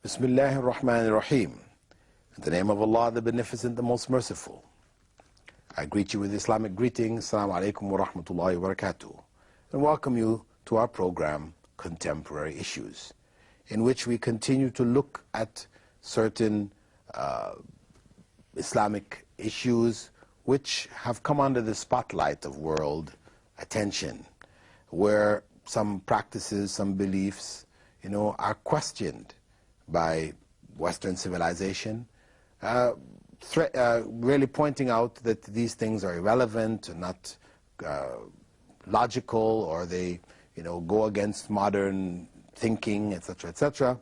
Bismillahir Rahmanir Rahim. In the name of Allah, the Beneficent, the Most Merciful. I greet you with Islamic greetings. Assalamu alaikum wa rahmatullahi wa barakatuh. And welcome you to our program, Contemporary Issues, in which we continue to look at certain Islamic issues which have come under the spotlight of world attention, where some practices, some beliefs, are questioned by Western civilization, really pointing out that these things are irrelevant, not logical, or they go against modern thinking, etc., etc.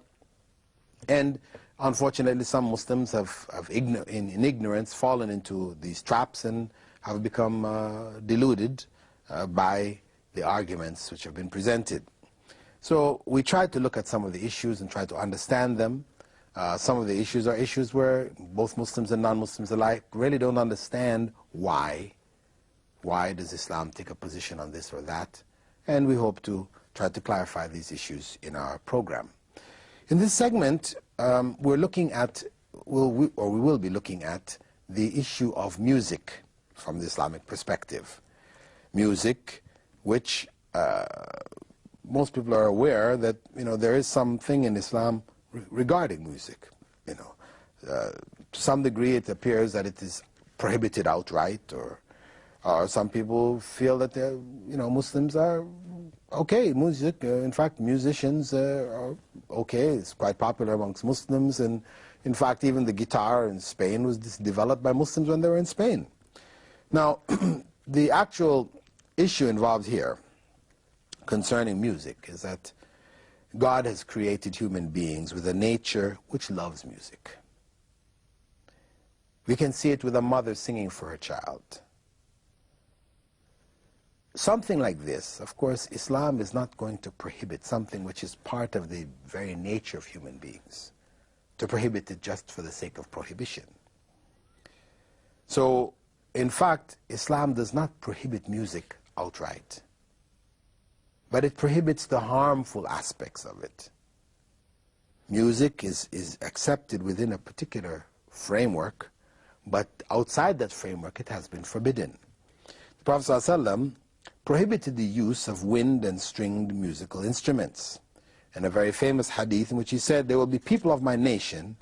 And unfortunately, some Muslims have in ignorance fallen into these traps and have become deluded by the arguments which have been presented. So we tried to look at some of the issues and try to understand them. Some of the issues are issues where both Muslims and non-Muslims alike really don't understand why. Why does Islam take a position on this or that? And we hope to try to clarify these issues in our program. In this segment, we will be looking at the issue of music from the Islamic perspective. Music, which most people are aware that there is something in Islam regarding music. To some degree, it appears that it is prohibited outright, or some people feel that Muslims are okay. Music, in fact, musicians are okay. It's quite popular amongst Muslims, and in fact, even the guitar in Spain was developed by Muslims when they were in Spain. Now, the actual issue involved here concerning music is that God has created human beings with a nature which loves music. We can see it with a mother singing for her child. Something like this, of course, Islam is not going to prohibit something which is part of the very nature of human beings, to prohibit it just for the sake of prohibition. So, in fact, Islam does not prohibit music outright, but it prohibits the harmful aspects of it. Music is accepted within a particular framework, but outside that framework it has been forbidden. The Prophet ﷺ prohibited the use of wind and stringed musical instruments. In a very famous hadith in which he said, "There will be people of my nation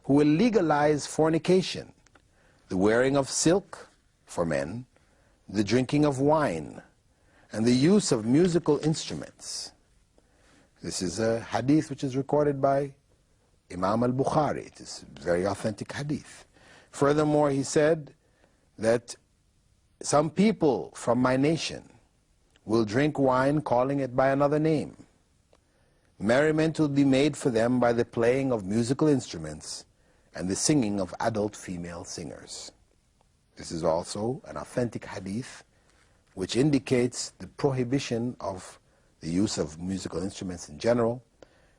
who will legalize fornication, the wearing of silk for men, the drinking of wine, and the use of musical instruments." This is a hadith which is recorded by Imam al-Bukhari. It is a very authentic hadith. Furthermore, he said that some people from my nation will drink wine calling it by another name. Merriment will be made for them by the playing of musical instruments and the singing of adult female singers. This is also an authentic hadith which indicates the prohibition of the use of musical instruments in general,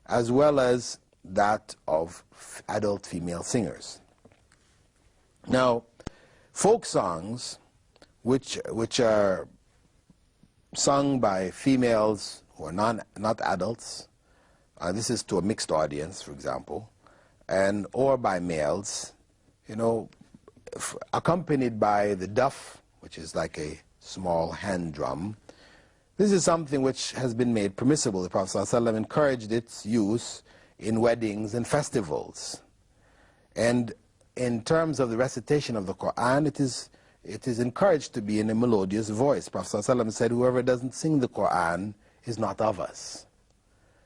as well as that of adult female singers. Now, folk songs, which are sung by females who are not adults, this is to a mixed audience, for example, or by males, accompanied by the duff, which is like a small hand drum. This is something which has been made permissible. The Prophet ﷺ encouraged its use in weddings and festivals. And in terms of the recitation of the Quran, it is encouraged to be in a melodious voice. The Prophet ﷺ said, "Whoever doesn't sing the Quran is not of us."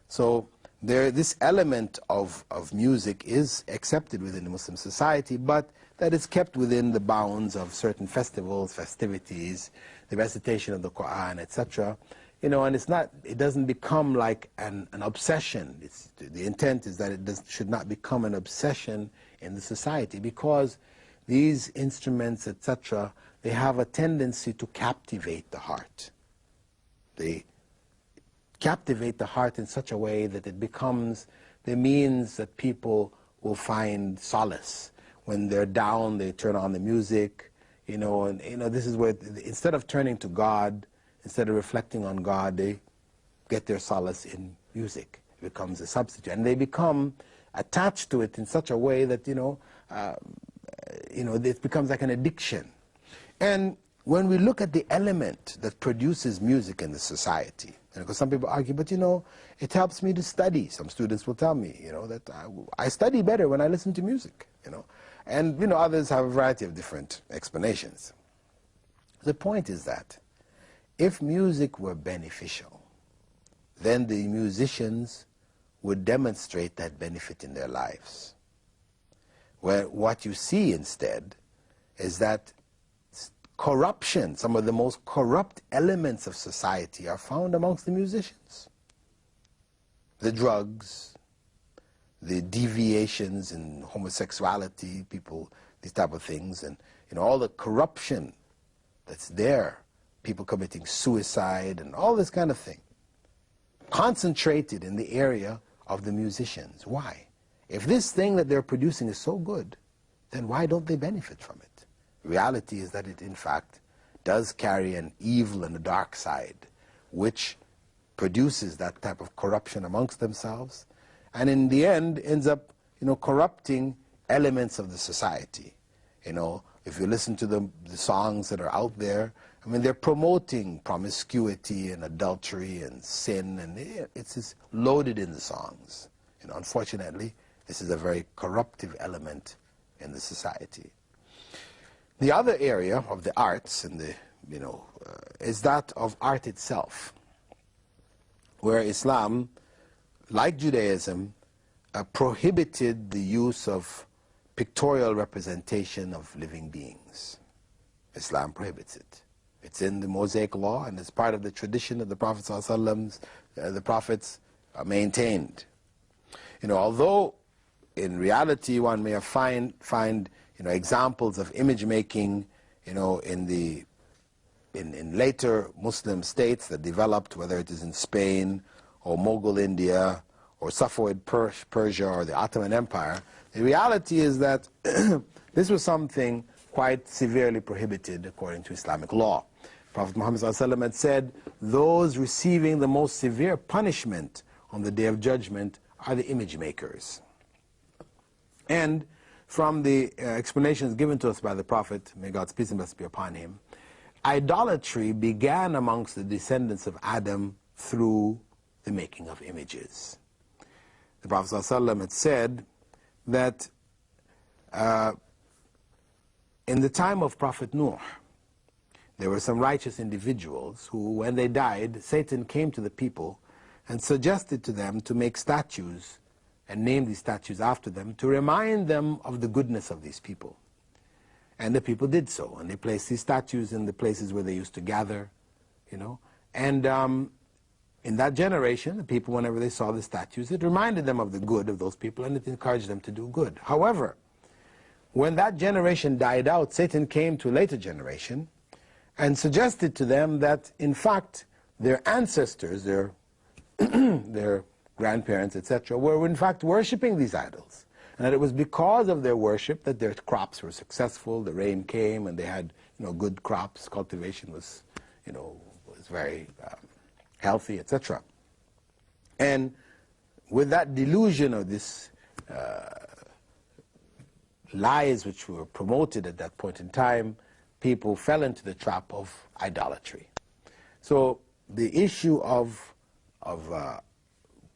So this element of music is accepted within the Muslim society, but that is kept within the bounds of certain festivals, festivities, the recitation of the Quran, etc. And it doesn't become like an obsession. The intent is that it should not become an obsession in the society, because these instruments, etc., they have a tendency to captivate the heart. They captivate the heart in such a way that it becomes the means that people will find solace. When they're down, they turn on the music, this is where, instead of turning to God, instead of reflecting on God, they get their solace in music. It becomes a substitute. And they become attached to it in such a way that, it becomes like an addiction. And when we look at the element that produces music in the society, because some people argue, but it helps me to study. Some students will tell me, that I study better when I listen to music, And, others have a variety of different explanations. The point is that if music were beneficial, then the musicians would demonstrate that benefit in their lives. Where what you see instead is that corruption, some of the most corrupt elements of society are found amongst the musicians. The drugs, the deviations in homosexuality, people, these type of things, and all the corruption that's there, people committing suicide and all this kind of thing, concentrated in the area of the musicians. Why? If this thing that they're producing is so good, then why don't they benefit from it? The reality is that it, in fact, does carry an evil and a dark side, which produces that type of corruption amongst themselves, and in the end ends up, corrupting elements of the society. If you listen to the songs that are out there, I mean, they're promoting promiscuity and adultery and sin, and it's just loaded in the songs. Unfortunately, this is a very corruptive element in the society. The other area of the arts, and is that of art itself, where Islam, like Judaism, prohibited the use of pictorial representation of living beings. Islam prohibits it. It's in the Mosaic Law, and it's part of the tradition of the Prophet ﷺ, the prophets maintained. Although in reality one may find examples of image making, in later Muslim states that developed, whether it is in Spain or Mughal India or Safavid Persia or the Ottoman Empire, the reality is that this was something quite severely prohibited according to Islamic law. Prophet Muhammad ﷺ had said, those receiving the most severe punishment on the Day of Judgment are the image makers. And from the explanations given to us by the Prophet, may God's peace and blessings be upon him, idolatry began amongst the descendants of Adam through the making of images. The Prophet ﷺ had said that in the time of Prophet Nuh, there were some righteous individuals who, when they died, Satan came to the people and suggested to them to make statues and name these statues after them to remind them of the goodness of these people. And the people did so, and they placed these statues in the places where they used to gather, And in that generation, the people, whenever they saw the statues, it reminded them of the good of those people, and it encouraged them to do good. However, when that generation died out, Satan came to a later generation and suggested to them that, in fact, their ancestors, their grandparents, etc., were in fact worshipping these idols. And that it was because of their worship that their crops were successful, the rain came, and they had good crops, cultivation was very healthy, etc. And with that delusion of this lies which were promoted at that point in time, people fell into the trap of idolatry. So the issue of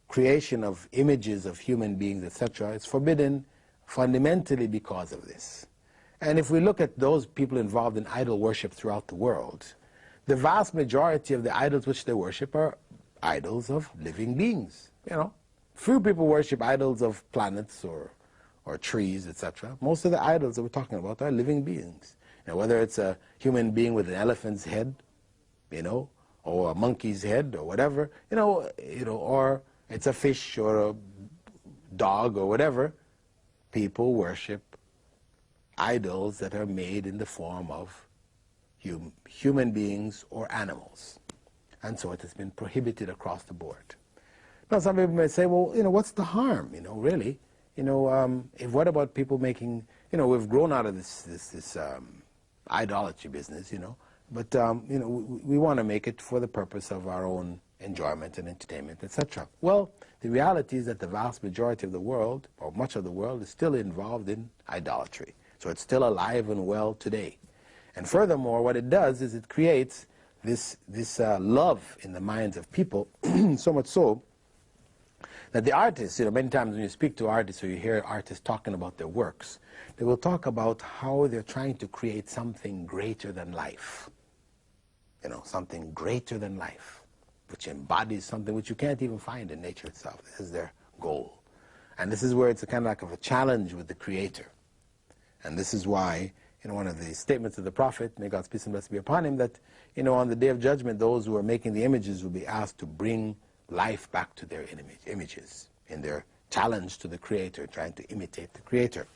creation of images of human beings, etc., is forbidden fundamentally because of this. And if we look at those people involved in idol worship throughout the world, the vast majority of the idols which they worship are idols of living beings. Few people worship idols of planets or trees, etc. Most of the idols that we're talking about are living beings. Whether it's a human being with an elephant's head, or a monkey's head, or whatever, or it's a fish or a dog or whatever, people worship idols that are made in the form of human beings or animals. And so it has been prohibited across the board. Now some people may say, well, what's the harm, really? What about people making, we've grown out of this idolatry business, but we want to make it for the purpose of our own enjoyment and entertainment, etc. Well, the reality is that the vast majority of the world, or much of the world, is still involved in idolatry. So it's still alive and well today. And furthermore, what it does is it creates this love in the minds of people, so much so that the artists, many times when you speak to artists or you hear artists talking about their works, they will talk about how they're trying to create something greater than life. Something greater than life, which embodies something which you can't even find in nature itself. This is their goal. And this is where it's a kind of like a challenge with the Creator. And this is why, one of the statements of the Prophet, may God's peace and blessing be upon him, that, on the Day of Judgment, those who are making the images will be asked to bring life back to their images in their challenge to the Creator, trying to imitate the Creator.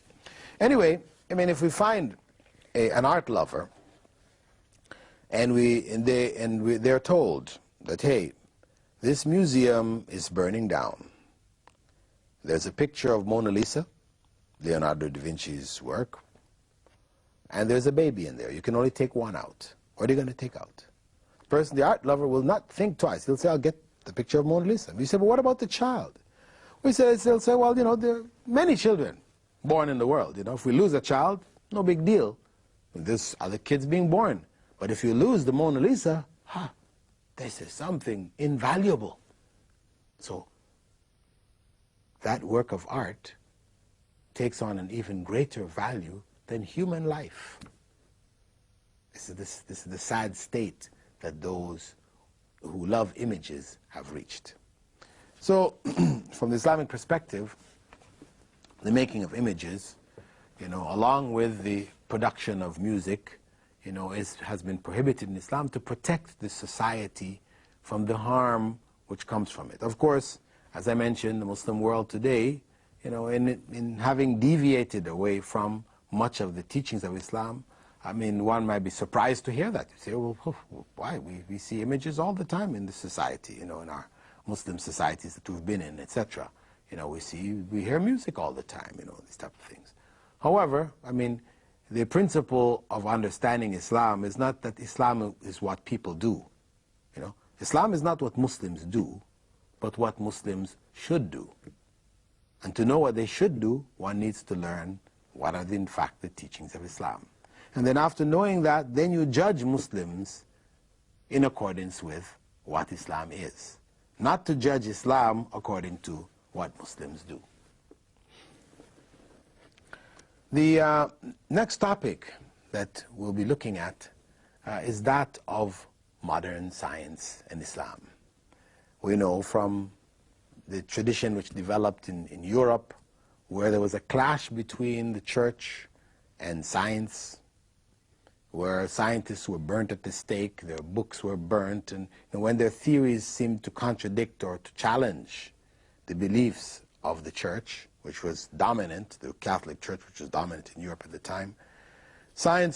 Anyway, if we find an art lover, and they're told that, hey, this museum is burning down. There's a picture of Mona Lisa, Leonardo da Vinci's work, and there's a baby in there. You can only take one out. What are you going to take out? The art lover will not think twice. He'll say, I'll get the picture of Mona Lisa. We say, but what about the child? They'll say, well, there are many children born in the world. If we lose a child, no big deal. There's other kids being born. But if you lose the Mona Lisa, this is something invaluable. So that work of art takes on an even greater value than human life. This is the sad state that those who love images have reached. So from the Islamic perspective, the making of images, along with the production of music, has been prohibited in Islam to protect the society from the harm which comes from it. Of course, as I mentioned, the Muslim world today, in having deviated away from much of the teachings of Islam, one might be surprised to hear that. You say, well, why? We see images all the time in the society, in our Muslim societies that we've been in, etc. We hear music all the time, these type of things. However, the principle of understanding Islam is not that Islam is what people do. Islam is not what Muslims do, but what Muslims should do. And to know what they should do, one needs to learn what are in fact the teachings of Islam. And then after knowing that, then you judge Muslims in accordance with what Islam is. Not to judge Islam according to what Muslims do. The next topic that we'll be looking at is that of modern science and Islam. We know from the tradition which developed in Europe, where there was a clash between the church and science, where scientists were burnt at the stake, their books were burnt, and when their theories seemed to contradict or to challenge the beliefs of the church, which was dominant, the Catholic Church, which was dominant in Europe at the time, there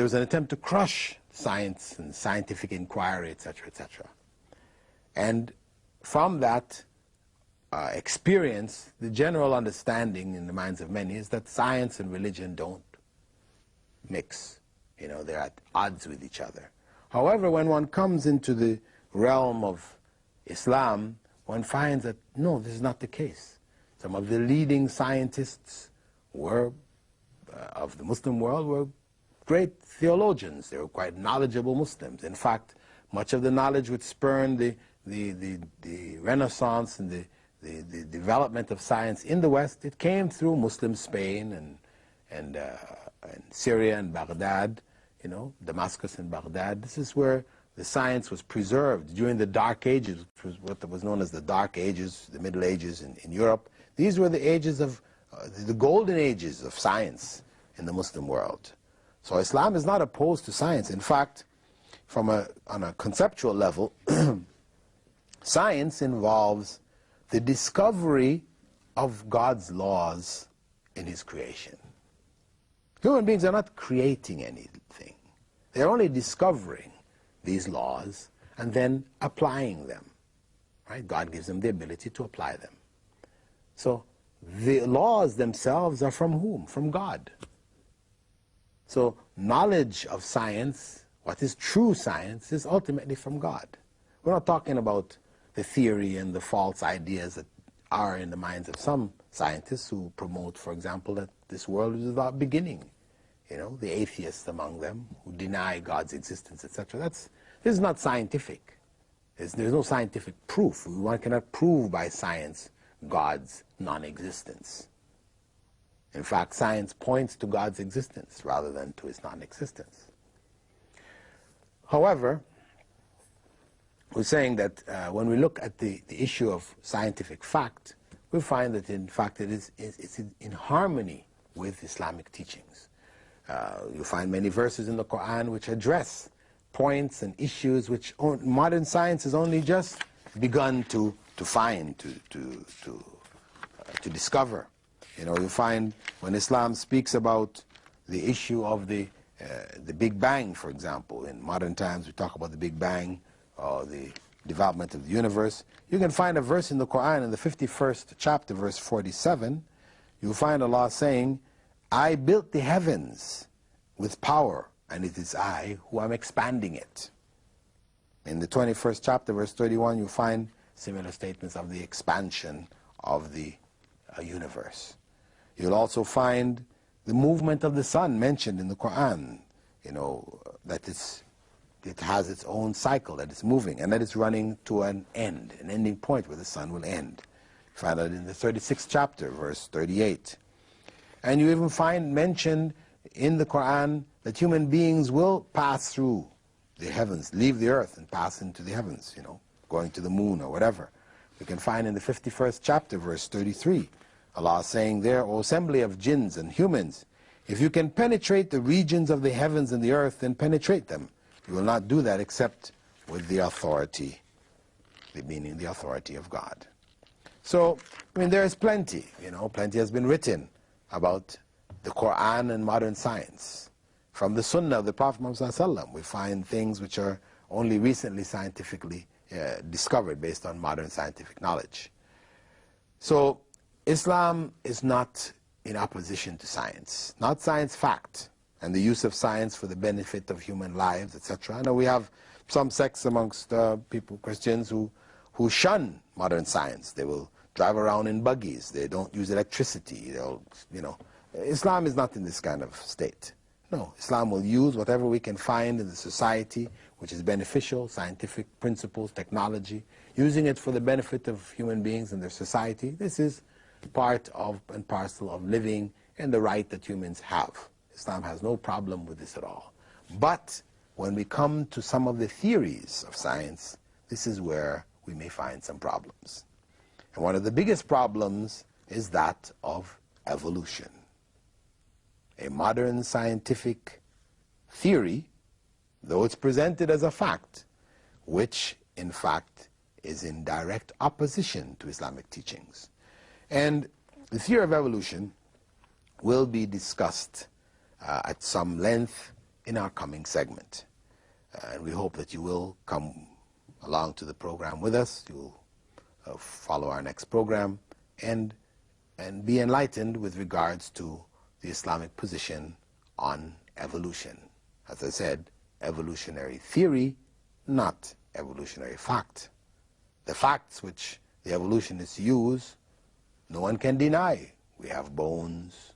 was an attempt to crush science and scientific inquiry, etc., etc. And from that experience, the general understanding in the minds of many is that science and religion don't mix. They're at odds with each other. However, when one comes into the realm of Islam, one finds that, no, this is not the case. Some of the leading scientists of the Muslim world were great theologians. They were quite knowledgeable Muslims. In fact, much of the knowledge which spurned the Renaissance and the development of science in the West, it came through Muslim Spain and Syria and Baghdad, Damascus and Baghdad. This is where the science was preserved during the Dark Ages, which was what was known as the Dark Ages, the Middle Ages in Europe. These were the ages of, the golden ages of science in the Muslim world. So Islam is not opposed to science. In fact, on a conceptual level, science involves the discovery of God's laws in His creation. Human beings are not creating anything. They're only discovering these laws and then applying them. Right? God gives them the ability to apply them. So the laws themselves are from whom? From God. So knowledge of science, what is true science, is ultimately from God. We're not talking about the theory and the false ideas that are in the minds of some scientists who promote, for example, that this world is without beginning. The atheists among them who deny God's existence, etc. This is not scientific. There's no scientific proof. One cannot prove by science God's non-existence. In fact, science points to God's existence rather than to his non-existence. However, we're saying that when we look at the issue of scientific fact, we find that in fact it's in harmony with Islamic teachings. You find many verses in the Quran which address points and issues which modern science has only just begun to find, to discover. You find when Islam speaks about the issue of the Big Bang, for example. In modern times we talk about the Big Bang, or the development of the universe. You can find a verse in the Quran in the 51st chapter, verse 47. You'll find Allah saying, I built the heavens with power, and it is I who am expanding it. In the 21st chapter, verse 31, you'll find similar statements of the expansion of the universe. You'll also find the movement of the sun mentioned in the Quran, that it has its own cycle, that it's moving, and that it's running to an end, an ending point where the sun will end. You find that in the 36th chapter, verse 38. And you even find mentioned in the Quran that human beings will pass through the heavens, leave the earth and pass into the heavens, going to the moon or whatever. You can find in the 51st chapter, verse 33, Allah saying there, O assembly of jinns and humans, if you can penetrate the regions of the heavens and the earth, then penetrate them. You will not do that except with the authority, meaning the authority of God. So, there is plenty, plenty has been written about the Quran and modern science. From the Sunnah of the Prophet Muhammad ﷺ, we find things which are only recently scientifically discovered based on modern scientific knowledge. So, Islam is not in opposition to science, not science fact, and the use of science for the benefit of human lives, etc. I know we have some sects amongst people, Christians, who shun modern science. They will drive around in buggies. They don't use electricity. Islam is not in this kind of state. No, Islam will use whatever we can find in the society which is beneficial, scientific principles, technology, using it for the benefit of human beings and their society. This is part of and parcel of living and the right that humans have. Islam has no problem with this at all. But when we come to some of the theories of science, this is where we may find some problems. And one of the biggest problems is that of evolution. A modern scientific theory, though it's presented as a fact, which in fact is in direct opposition to Islamic teachings. And the theory of evolution will be discussed at some length in our coming segment. And we hope that you will come along to the program with us. You will follow our next program and be enlightened with regards to the Islamic position on evolution. As I said, evolutionary theory, not evolutionary fact. The facts which the evolutionists use, no one can deny. We have bones.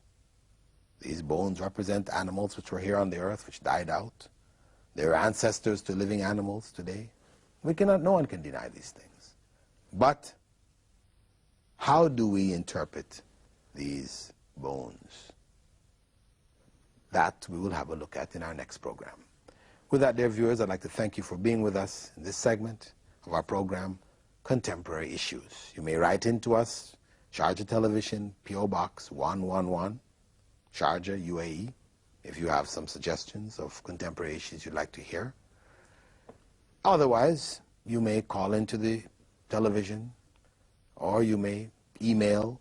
These bones represent animals which were here on the earth, which died out. They're ancestors to living animals today. No one can deny these things. But how do we interpret these bones? That we will have a look at in our next program. With that, dear viewers, I'd like to thank you for being with us in this segment of our program, Contemporary Issues. You may write in to us, Sharjah Television, P.O. Box 111, Sharjah, UAE, if you have some suggestions of contemporary issues you'd like to hear. Otherwise, you may call into the television, or you may email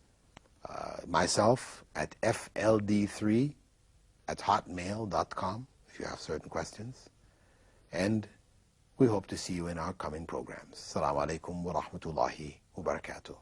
myself at fld3@hotmail.com if you have certain questions. And we hope to see you in our coming programs. Assalamu alaikum wa rahmatullahi wa barakatuh.